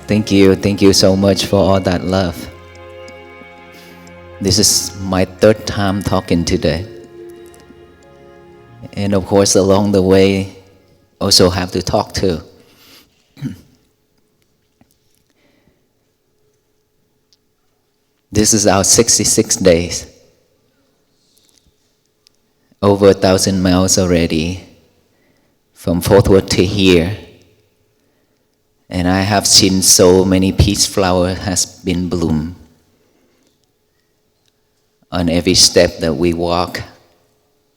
Thank you so much for all that love. This is my third time talking today. And of course, along the way, also have to talk too. This is our 66 days. Over 1,000 miles already, from Fort Worth to here. And I have seen so many peace flowers has been bloom on every step that we walk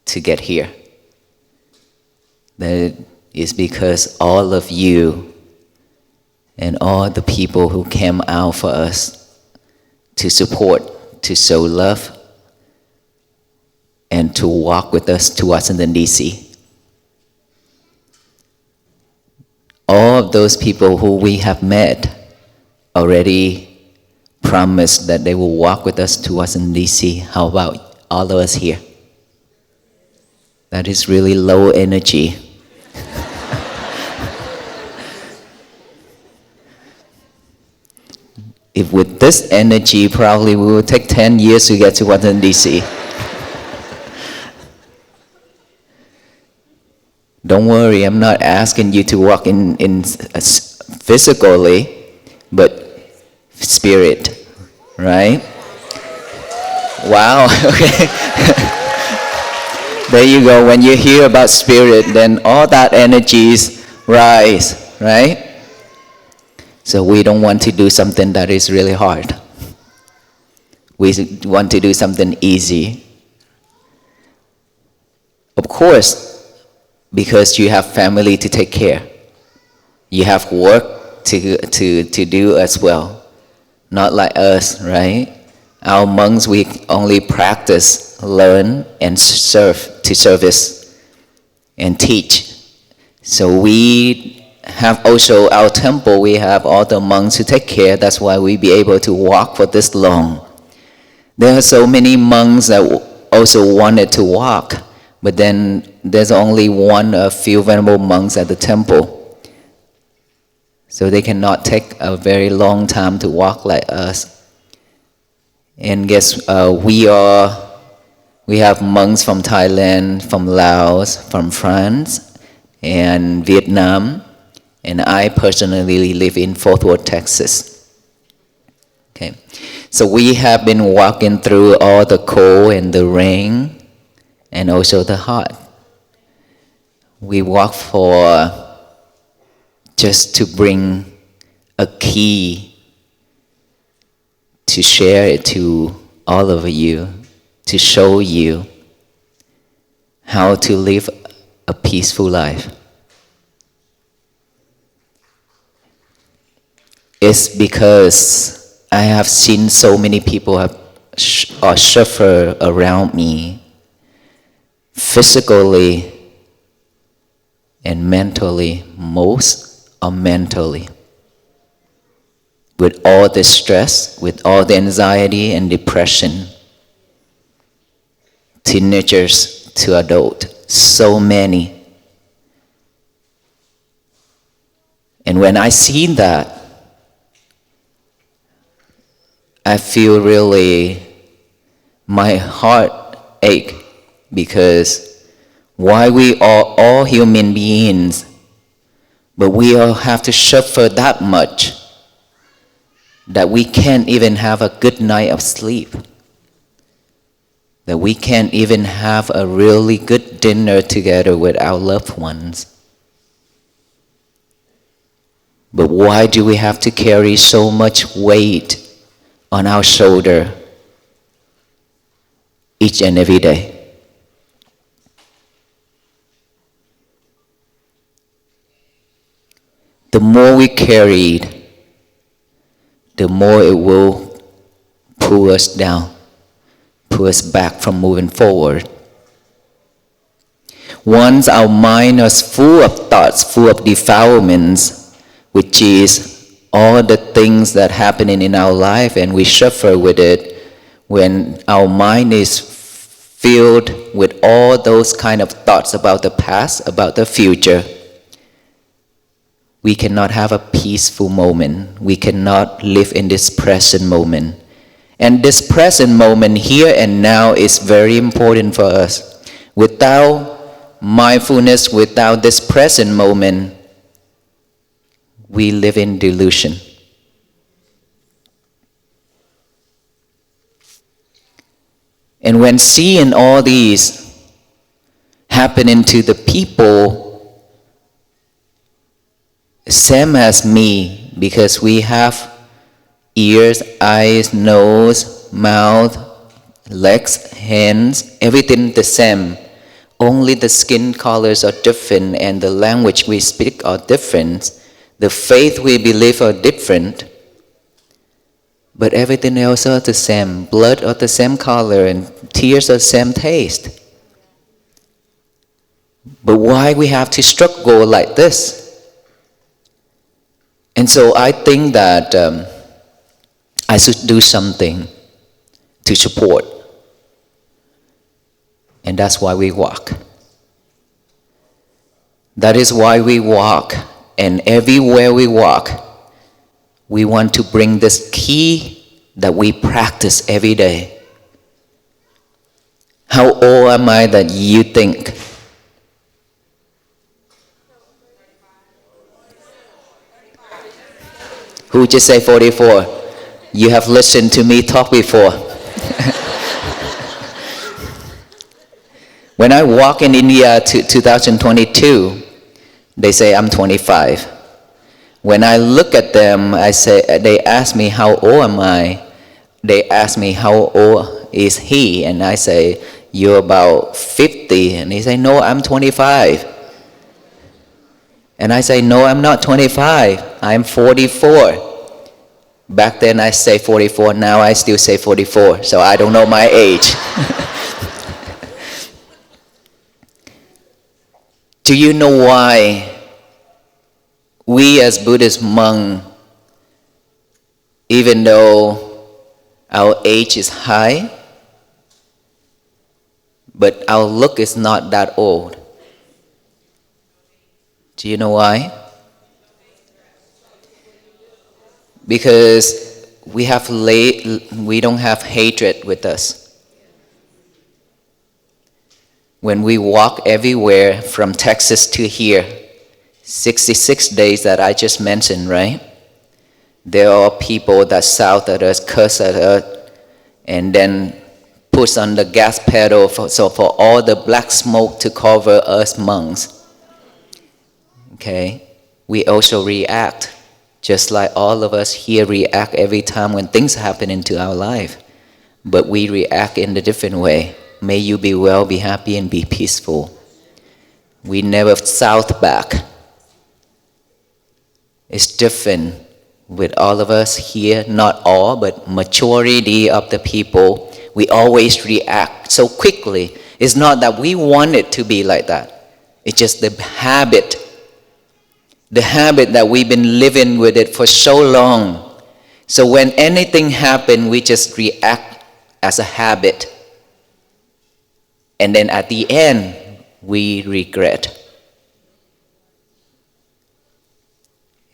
to get here. That is because all of you and all the people who came out for us to support, to show love, and to walk with us to Washington, D.C. All of those people who we have met already promised that they will walk with us to Washington, D.C. How about all of us here? That is really low energy. If with this energy, probably we will take 10 years to get to Washington, D.C. Don't worry, I'm not asking you to walk in physically, but spirit, right? Wow, okay. There you go. When you hear about spirit, then all that energies rise, right? So we don't want to do something that is really hard. We want to do something easy. Of course, because you have family to take care. You have work to do as well. Not like us, right? Our monks, we only practice, learn, and serve to service and teach. So we have also our temple, we have all the monks to take care. That's why we be able to walk for this long. There are so many monks that also wanted to walk, but then there's only a few venerable monks at the temple. So they cannot take a very long time to walk like us. And guess we have monks from Thailand, from Laos, from France, and Vietnam. And I personally live in Fort Worth, Texas. Okay, so we have been walking through all the cold and the rain, and also the hot. We walk for just to bring a key to share it to all of you, to show you how to live a peaceful life. It's because I have seen so many people suffer around me, physically and mentally. Most are mentally, with all the stress, with all the anxiety and depression. Teenagers to adult, so many. And when I see that, I feel really, my heart ache, because why we are all human beings, but we all have to suffer that much that we can't even have a good night of sleep, that we can't even have a really good dinner together with our loved ones. But why do we have to carry so much weight on our shoulder each and every day? The more we carried, the more it will pull us down, pull us back from moving forward. Once our mind is full of thoughts, full of defilements, which is all the things that happening in our life, and we suffer with it. When our mind is filled with all those kind of thoughts about the past, about the future, we cannot have a peaceful moment. We cannot live in this present moment. And this present moment, here and now, is very important for us. Without mindfulness, without this present moment, we live in delusion. And when seeing all these happening to the people, same as me, because we have ears, eyes, nose, mouth, legs, hands, everything the same. Only the skin colors are different and the language we speak are different. The faith we believe are different. But everything else are the same. Blood are the same color and tears are the same taste. But why we have to struggle like this? And so I think that I should do something to support. And that's why we walk. That is why we walk. And everywhere we walk, we want to bring this key that we practice every day. How old am I that you think? Who just say 44? You have listened to me talk before. When I walk in India to 2022, they say I'm 25. When I look at them, they ask me how old am I? They ask me how old is he? And I say, you're about 50. And they say, no, I'm 25. And I say, no, I'm not 25. I'm 44. Back then I say 44, now I still say 44. So I don't know my age. Do you know why we as Buddhist monks, even though our age is high, but our look is not that old? Do you know why? Because we don't have hatred with us. When we walk everywhere from Texas to here, 66 days that I just mentioned, right? There are people that shout at us, curse at us, and then push on the gas pedal for all the black smoke to cover us monks. Okay? We also react, just like all of us here react every time when things happen into our life. But we react in a different way. May you be well, be happy, and be peaceful. We never shout back. It's different with all of us here, not all, but majority of the people. We always react so quickly. It's not that we want it to be like that. It's just the habit. The habit that we've been living with it for so long. So when anything happens, we just react as a habit. And then at the end, we regret.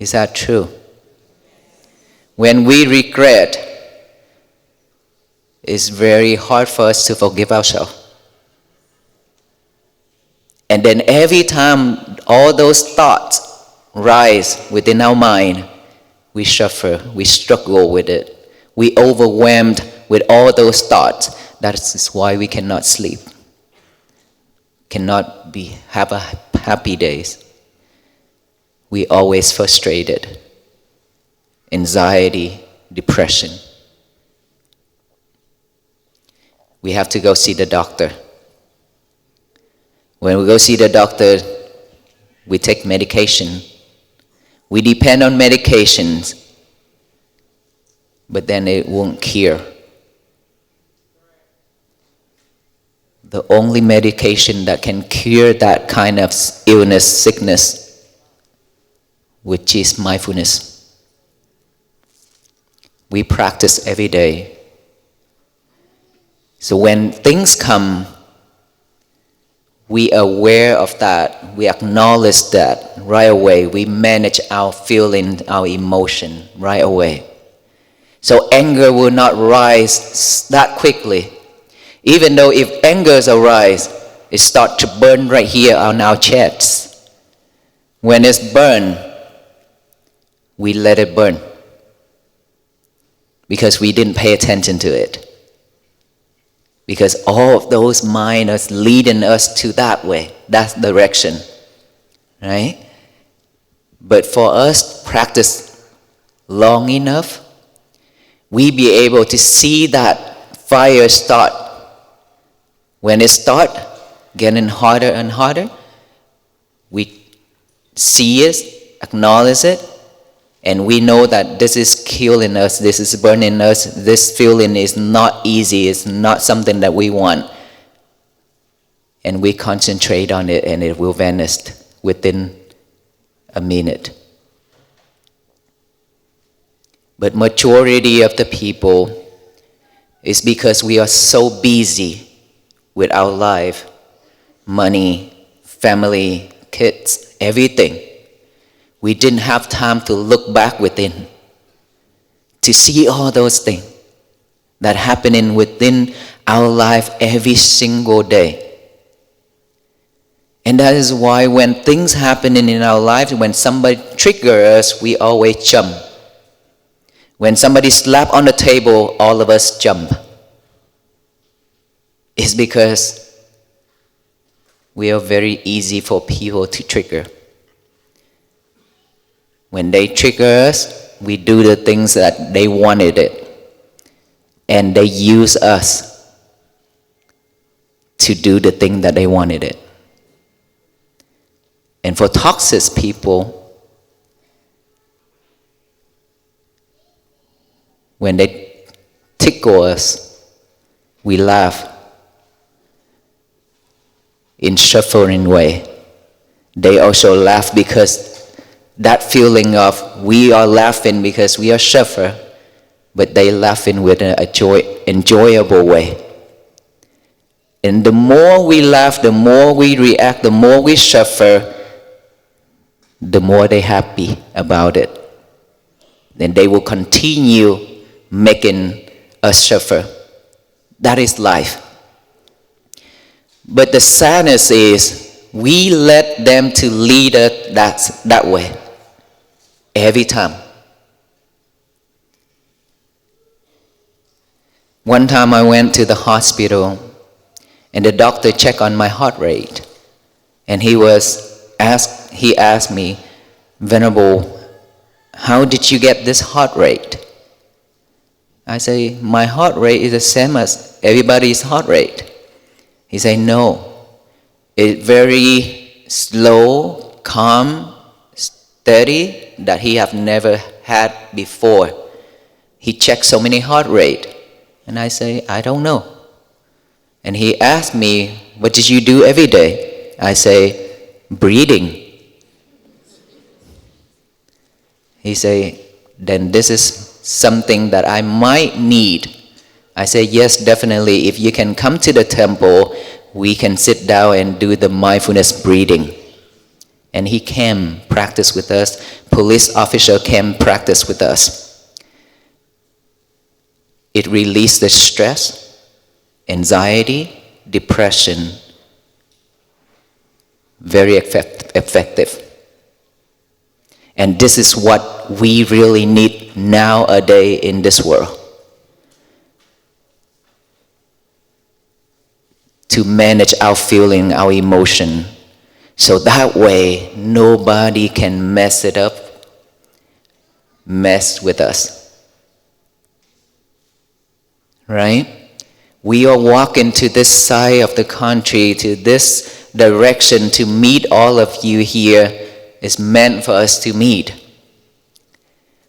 Is that true? When we regret, it's very hard for us to forgive ourselves. And then every time all those thoughts rise within our mind, we suffer, we struggle with it. We overwhelmed with all those thoughts. That is why we cannot sleep. Cannot have a happy days. We always frustrated. Anxiety, depression. We have to go see the doctor. When we go see the doctor, we take medication. We depend on medications, but then it won't cure. The only medication that can cure that kind of illness, sickness, which is mindfulness. We practice every day. So when things come, we are aware of that, we acknowledge that right away, we manage our feeling, our emotion right away. So anger will not rise that quickly. Even though if anger arises, it starts to burn right here on our chests. When it's burned, we let it burn because we didn't pay attention to it. Because all of those minds are leading us to that way, that direction, right? But for us to practice long enough, we be able to see that fire start. When it start getting harder and harder, we see it, acknowledge it, and we know that this is killing us, this is burning us, this feeling is not easy, it's not something that we want. And we concentrate on it and it will vanish within a minute. But majority of the people is because we are so busy with our life, money, family, kids, everything. We didn't have time to look back within, to see all those things that happening within our life every single day. And that is why when things happening in our life, when somebody triggers us, we always jump. When somebody slap on the table, all of us jump. It's because we are very easy for people to trigger. When they trigger us, we do the things that they wanted it. And they use us to do the thing that they wanted it. And for toxic people, when they tickle us, we laugh in suffering way. They also laugh because that feeling of we are laughing because we are suffer, but they laughing with an enjoyable way. And the more we laugh, the more we react, the more we suffer, the more they happy about it. Then they will continue making us suffer. That is life. But the sadness is we let them to lead us that way. Every time. One time I went to the hospital and the doctor checked on my heart rate. And he asked me, Venerable, how did you get this heart rate? I say, my heart rate is the same as everybody's heart rate. He said, no, it's very slow, calm, steady, that he have never had before. He checked so many heart rate. And I say, I don't know. And he asked me, what did you do every day? I say, breathing. He say, then this is something that I might need. I say, yes, definitely. If you can come to the temple, we can sit down and do the mindfulness breathing. And he came practice with us. Police officer came practice with us. It released the stress, anxiety, depression. Very effective. And this is what we really need nowadays in this world. To manage our feeling, our emotion. So that way, nobody can mess it up, mess with us. Right? We are walking to this side of the country, to this direction to meet all of you here. Is meant for us to meet.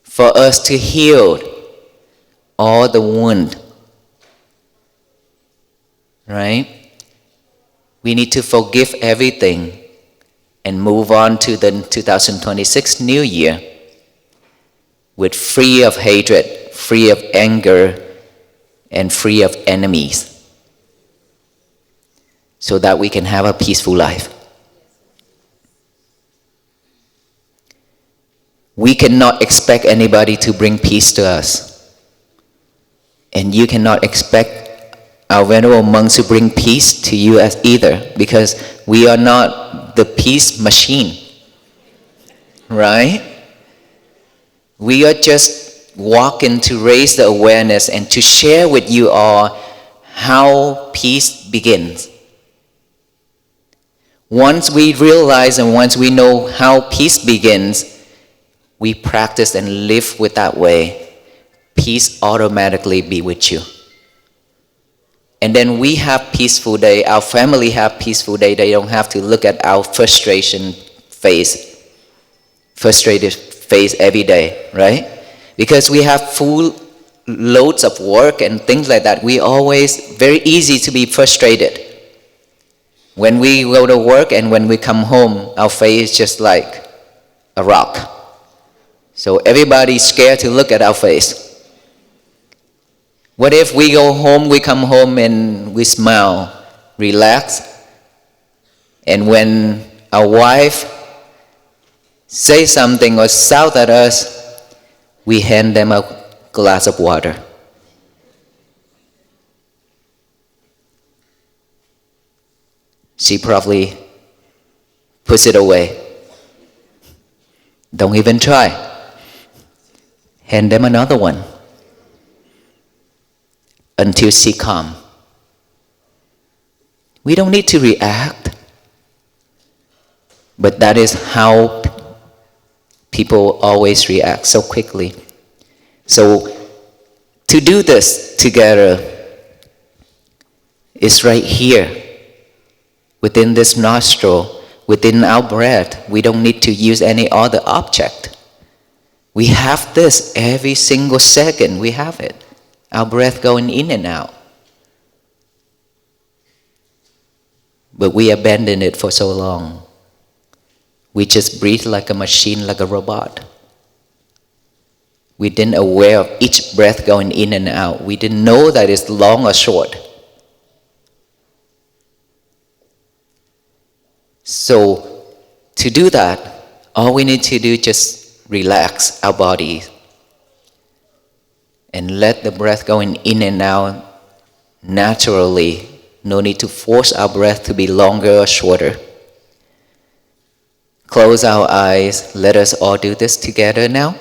For us to heal all the wound. Right? We need to forgive everything and move on to the 2026 New Year with free of hatred, free of anger, and free of enemies. So so that we can have a peaceful life. We cannot expect anybody to bring peace to us. And you cannot expect our venerable monks to bring peace to you as either, because we are not the peace machine, right? We are just walking to raise the awareness and to share with you all how peace begins. Once we realize and once we know how peace begins, we practice and live with that way, peace automatically be with you. And then we have peaceful day, our family have peaceful day. They don't have to look at our frustrated face every day, right? Because we have full loads of work and things like that. We always, very easy to be frustrated. When we go to work and when we come home, our face is just like a rock. So everybody's scared to look at our face. What if we go home, we come home and we smile, relax, and when our wife says something or shout at us, we hand them a glass of water. She probably puts it away. Don't even try. Hand them another one until she calm. We don't need to react, but that is how people always react so quickly. So to do this together is right here, within this nostril, within our breath. We don't need to use any other object. We have this every single second, we have it. Our breath going in and out. But we abandoned it for so long. We just breathe like a machine, like a robot. We didn't aware of each breath going in and out. We didn't know that it's long or short. So to do that, all we need to do is just relax our body and let the breath going in and out naturally. No need to force our breath to be longer or shorter. Close our eyes. Let us all do this together now.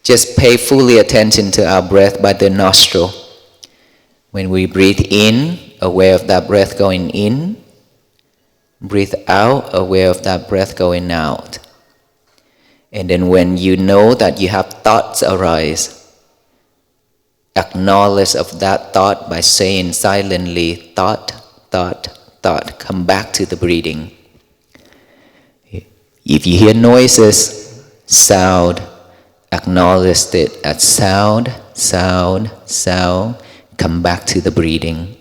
Just pay fully attention to our breath by the nostril. When we breathe in, aware of that breath going in. Breathe out, aware of that breath going out. And then when you know that you have thoughts arise, acknowledge of that thought by saying silently, thought, thought, thought. Come back to the breathing. If you hear noises, sound, acknowledge it as sound, sound, sound. Come back to the breathing.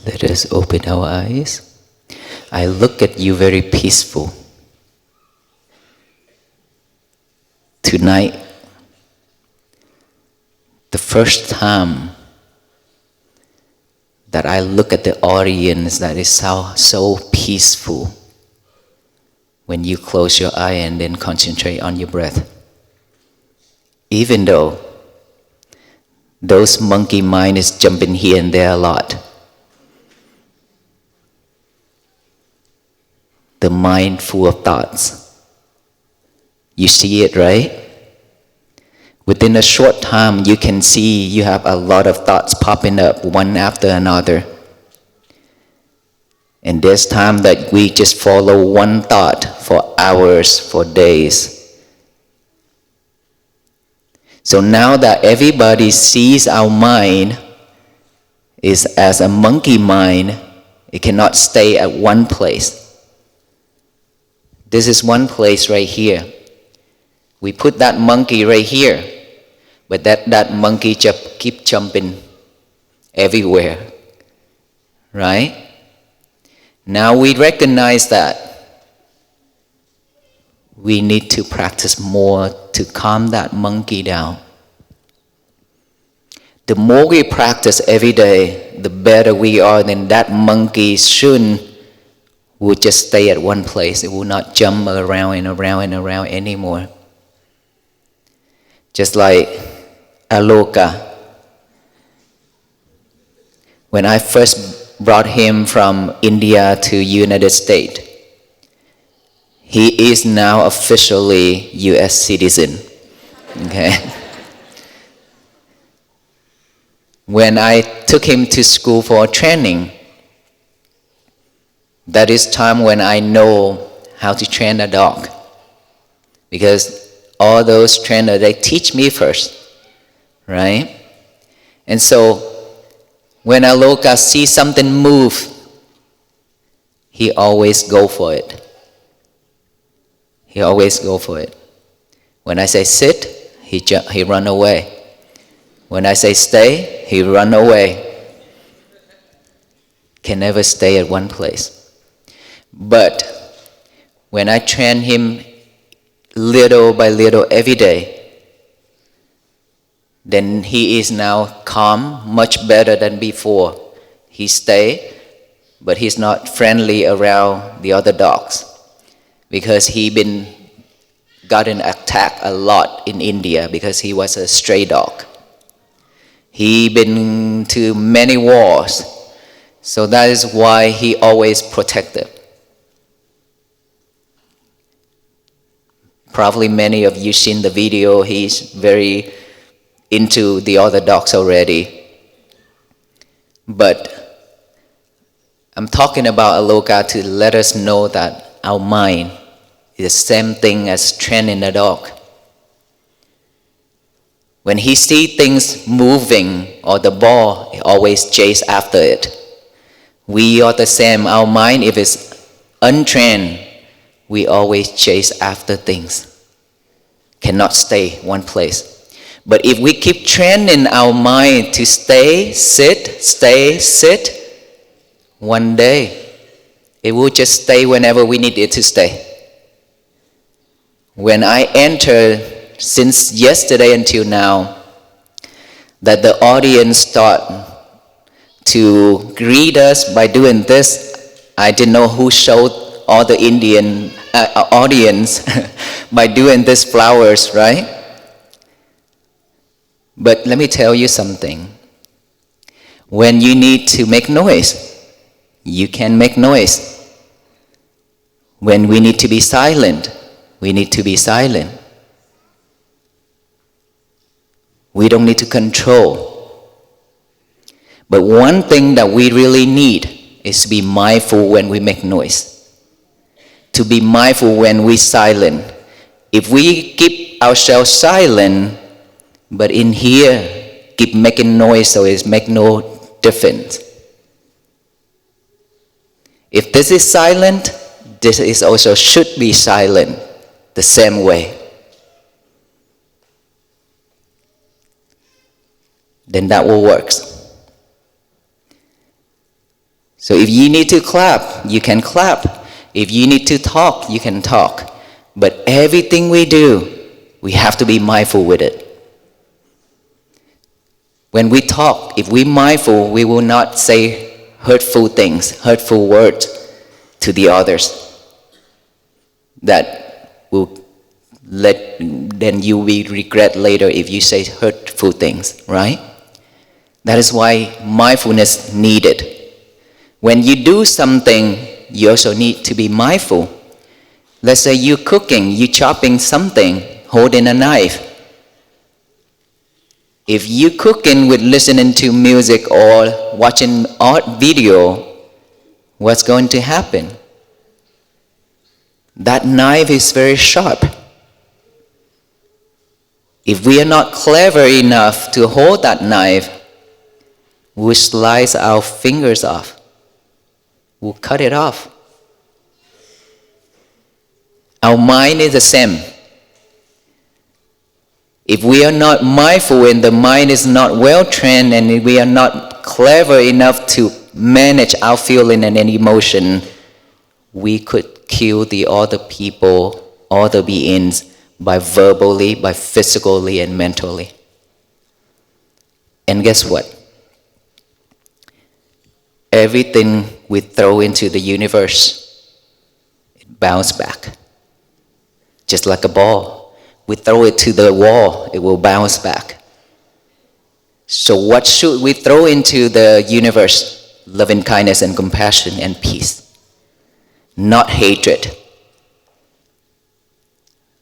Let us open our eyes. I look at you very peaceful. Tonight, the first time that I look at the audience that is so peaceful when you close your eye and then concentrate on your breath. Even though those monkey mind is jumping here and there a lot. The mind full of thoughts. You see it, right? Within a short time, you can see you have a lot of thoughts popping up one after another. And there's time that we just follow one thought for hours, for days. So now that everybody sees our mind is as a monkey mind, it cannot stay at one place. This is one place right here. We put that monkey right here, but that monkey just keep jumping everywhere, right? Now we recognize that we need to practice more to calm that monkey down. The more we practice every day, the better we are. Then that monkey soon will just stay at one place. It will not jump around and around and around anymore. Just like Aloka. When I first brought him from India to United States, he is now officially US citizen. Okay. When I took him to school for training, that is time when I know how to train a dog. Because all those trainers, they teach me first, right? And so when Aloka sees something move, he always go for it. He always go for it. When I say sit, he run away. When I say stay, he run away. Can never stay at one place. But when I train him little by little every day, then he is now calm, much better than before. He stay, but he's not friendly around the other dogs because he been gotten attacked a lot in India because he was a stray dog. He been to many wars, so that is why he always protected. Probably many of you seen the video. He's very into the other dogs already. But I'm talking about Aloka to let us know that our mind is the same thing as training a dog. When he sees things moving or the ball, he always chase after it. We are the same. Our mind, if it's untrained, we always chase after things. Cannot stay one place. But if we keep training our mind to stay, sit, one day, it will just stay whenever we need it to stay. When I enter, since yesterday until now, that the audience start to greet us by doing this, I didn't know who showed all the Indian audience by doing these flowers, right? But let me tell you something. When you need to make noise, you can make noise. When we need to be silent, we need to be silent. We don't need to control. But one thing that we really need is to be mindful when we make noise. To be mindful when we silent. If we keep ourselves silent, but in here keep making noise, so it makes no difference. If this is silent, this is also should be silent the same way. Then that will work. So if you need to clap, you can clap. If you need to talk, you can talk. But everything we do, we have to be mindful with it. When we talk, if we're mindful, we will not say hurtful things, hurtful words to the others. That will then you will regret later if you say hurtful things, right? That is why mindfulness needed. When you do something, you also need to be mindful. Let's say you're cooking, you're chopping something, holding a knife. If you're cooking with listening to music or watching art video, what's going to happen? That knife is very sharp. If we are not clever enough to hold that knife, we'll slice our fingers off. We'll cut it off. Our mind is the same. If we are not mindful and the mind is not well trained and we are not clever enough to manage our feeling and emotion, we could kill the other people, other beings, by verbally, by physically and mentally. And guess what? Everything we throw into the universe, it bounces back. Just like a ball. We throw it to the wall, it will bounce back. So what should we throw into the universe? Loving kindness and compassion and peace. Not hatred.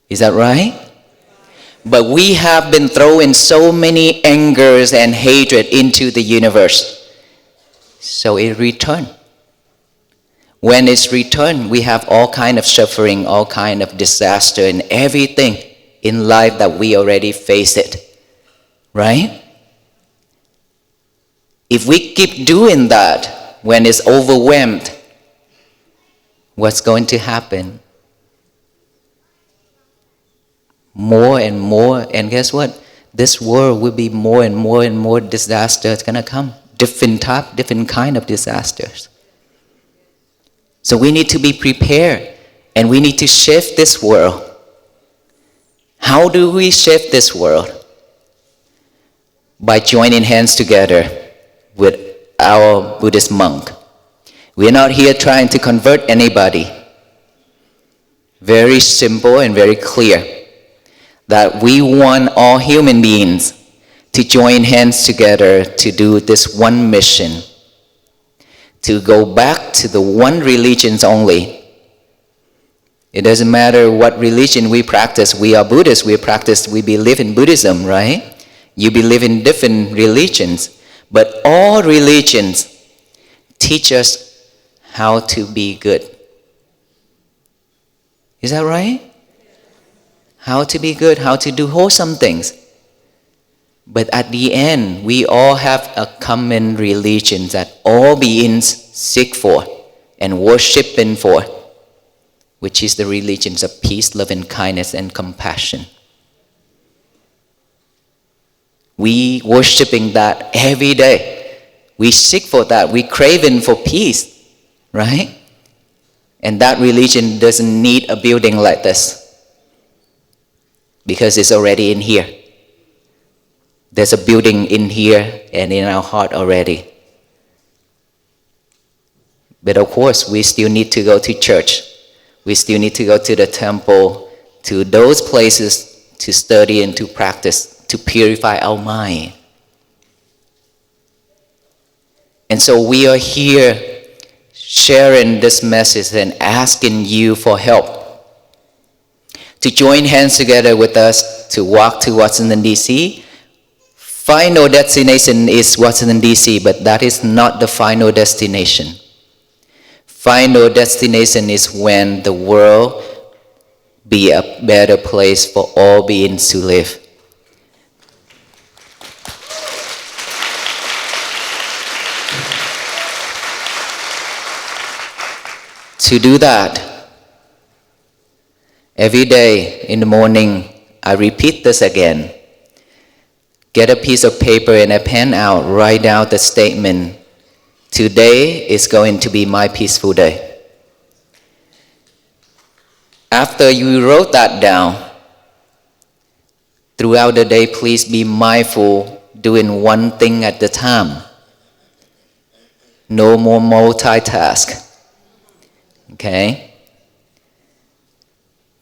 Is that right? But we have been throwing so many angers and hatred into the universe. So it returns. When it's returned, we have all kind of suffering, all kind of disaster and everything in life that we already faced it. Right? If we keep doing that when it's overwhelmed, what's going to happen? More and more, and guess what? This world will be more and more disaster. It's gonna come. Different type, different kind of disasters. So we need to be prepared and we need to shift this world. How do we shift this world? By joining hands together with our Buddhist monk. We're not here trying to convert anybody. Very simple and very clear. That we want all human beings to join hands together to do this one mission. To go back to the one religions only. It doesn't matter what religion we practice. We are Buddhists. We believe in Buddhism, right? You believe in different religions. But all religions teach us how to be good. Is that right? How to be good, how to do wholesome things. But at the end, we all have a common religion that all beings seek for and worshiping for, which is the religions of peace, love, and kindness and compassion. We worshiping that every day. We seek for that. We craving for peace, right? And that religion doesn't need a building like this. Because it's already in here. There's a building in here and in our heart already. But of course, we still need to go to church. We still need to go to the temple, to those places to study and to practice, to purify our mind. And so we are here sharing this message and asking you for help. To join hands together with us to walk to Washington, D.C. Final destination is Washington, D.C., but that is not the final destination. Final destination is when the world be a better place for all beings to live. To do that, every day in the morning, I repeat this again. Get a piece of paper and a pen out, write down the statement Today is going to be my peaceful day. After you wrote that down, throughout the day, please be mindful doing one thing at a time. No more multitask. Okay?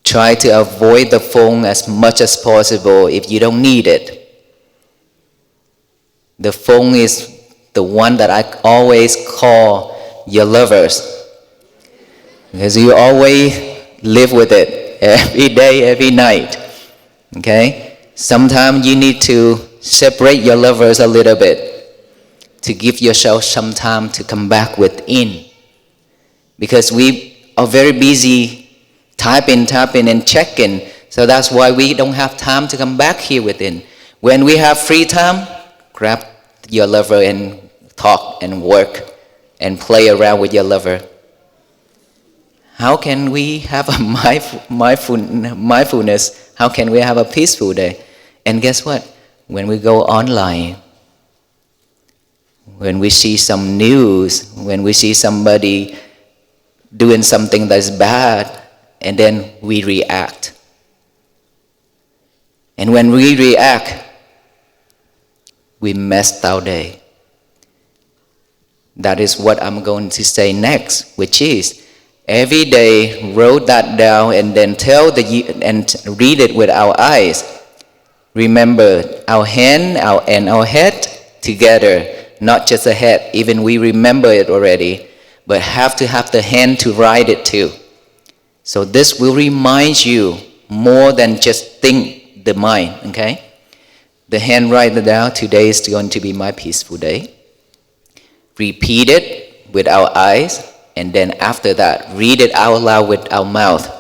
Try to avoid the phone as much as possible if you don't need it. The phone is the one that I always call your lovers, because you always live with it every day, every night. Okay? Sometimes you need to separate your lovers a little bit to give yourself some time to come back within, because we are very busy typing and checking, so that's why we don't have time to come back here within. When we have free time, grab your lover and talk and work and play around with your lover. How can we have a mindfulness? How can we have a peaceful day? And guess what? When we go online, when we see some news, when we see somebody doing something that's bad, and then we react. And when we react, we messed our day. That is what I'm going to say next, which is every day wrote that down and then and read it with our eyes. Remember, our hand and our head together, not just the head. Even we remember it already, but have to have the hand to write it too. So this will remind you more than just think the mind, okay? The hand write it down, today is going to be my peaceful day. Repeat it with our eyes, and then after that, read it out loud with our mouth.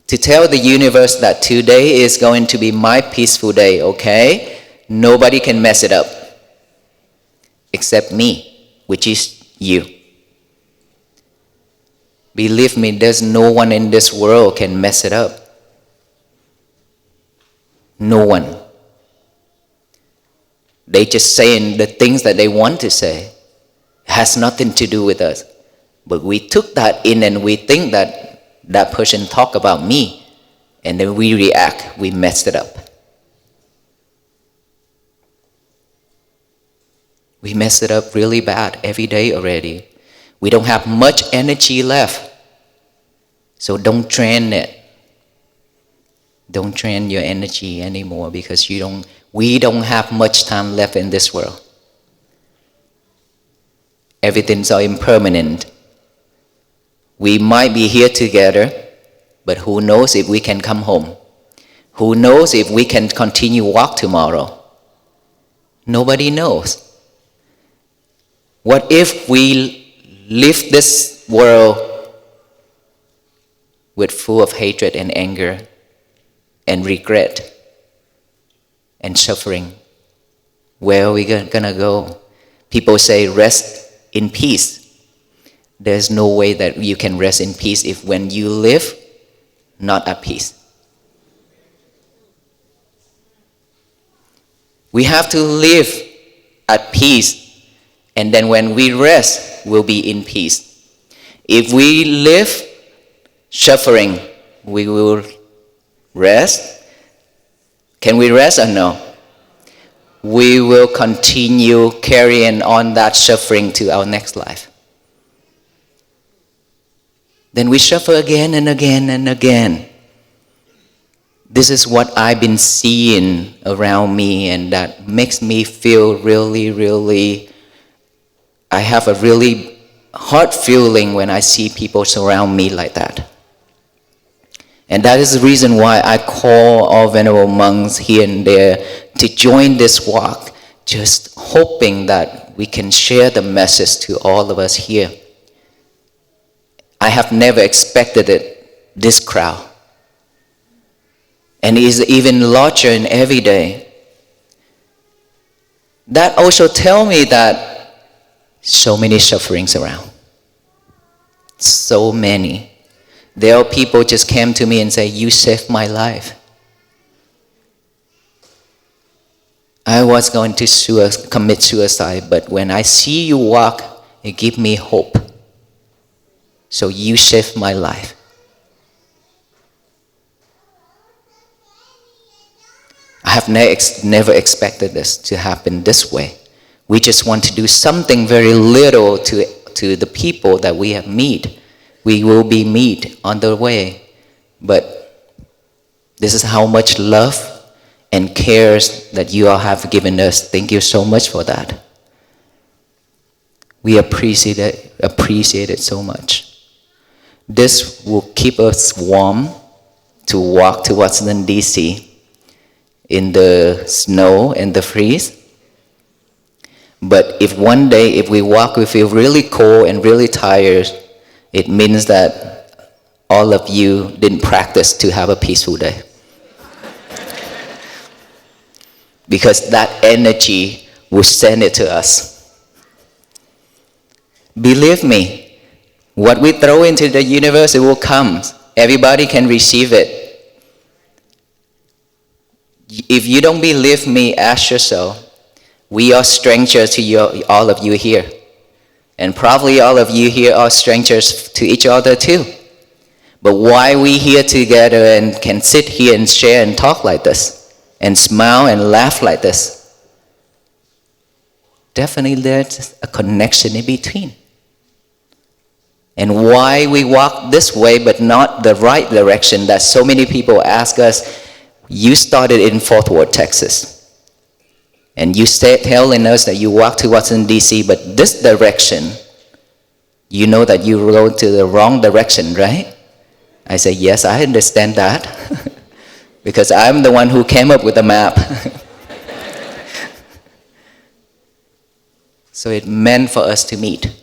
To tell the universe that today is going to be my peaceful day, okay? Nobody can mess it up, except me, which is you. Believe me, there's no one in this world can mess it up. No one. They just saying the things that they want to say. It has nothing to do with us. But we took that in and we think that that person talk about me, and then we react, we messed it up. We messed it up really bad every day already. We don't have much energy left. So don't train it. Don't train your energy anymore, because we don't have much time left in this world. Everything's all impermanent. We might be here together, but who knows if we can come home? Who knows if we can continue walk tomorrow? Nobody knows. What if we leave this world with full of hatred and anger and regret and suffering? Where are we gonna go? People say rest in peace. There's no way that you can rest in peace if when you live not at peace. We have to live at peace, and then when we rest, we'll be in peace. If we live suffering, we will rest. Can we rest or no? We will continue carrying on that suffering to our next life. Then we suffer again and again and again. This is what I've been seeing around me, and that makes me feel really, I have a really hard feeling when I see people surround me like that. And that is the reason why I call all venerable monks here and there to join this walk, just hoping that we can share the message to all of us here. I have never expected it, this crowd. And it is even larger in every day. That also tells me that so many sufferings around. So many. There are people just came to me and say, you saved my life. I was going to commit suicide, but when I see you walk it gives me hope. So you saved my life. I have never expected this to happen this way. We just want to do something very little to the people that we have meet. We will be meet on the way. But this is how much love and cares that you all have given us. Thank you so much for that. We appreciate it so much. This will keep us warm to walk to Washington, D.C. in the snow and the freeze. But if one day, if we walk, we feel really cold and really tired, it means that all of you didn't practice to have a peaceful day. Because that energy will send it to us. Believe me, what we throw into the universe, it will come. Everybody can receive it. If you don't believe me, ask yourself. We are strangers to all of you here. And probably all of you here are strangers to each other too. But why we here together and can sit here and share and talk like this, and smile and laugh like this? Definitely there's a connection in between. And why we walk this way but not the right direction, that so many people ask us, you started in Fort Worth, Texas. And you telling us that you walk to Washington, D.C., but this direction, you know that you rode to the wrong direction, right? I say, yes, I understand that. Because I'm the one who came up with the map. So it meant for us to meet.